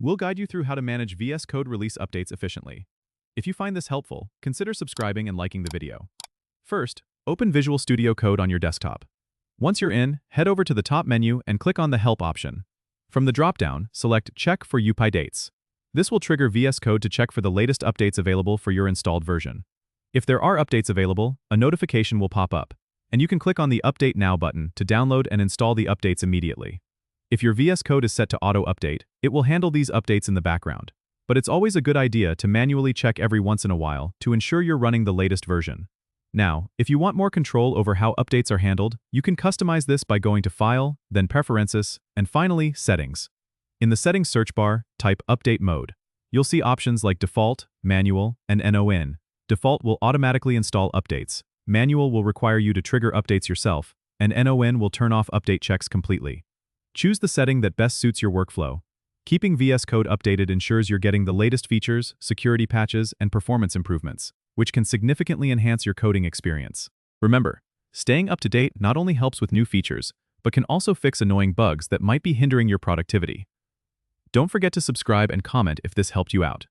We'll guide you through how to manage VS Code release updates efficiently. If you find this helpful, consider subscribing and liking the video. First, open Visual Studio Code on your desktop. Once you're in, head over to the top menu and click on the Help option. From the drop-down, select Check for UPI dates. This will trigger VS Code to check for the latest updates available for your installed version. If there are updates available, a notification will pop up, and you can click on the Update Now button to download and install the updates immediately. If your VS Code is set to auto-update, it will handle these updates in the background. But it's always a good idea to manually check every once in a while to ensure you're running the latest version. Now, if you want more control over how updates are handled, you can customize this by going to File, then Preferences, and finally, Settings. In the Settings search bar, type Update Mode. You'll see options like Default, Manual, and NON. Default will automatically install updates. Manual will require you to trigger updates yourself, and NON will turn off update checks completely. Choose the setting that best suits your workflow. Keeping VS Code updated ensures you're getting the latest features, security patches, and performance improvements, which can significantly enhance your coding experience. Remember, staying up to date not only helps with new features, but can also fix annoying bugs that might be hindering your productivity. Don't forget to subscribe and comment if this helped you out.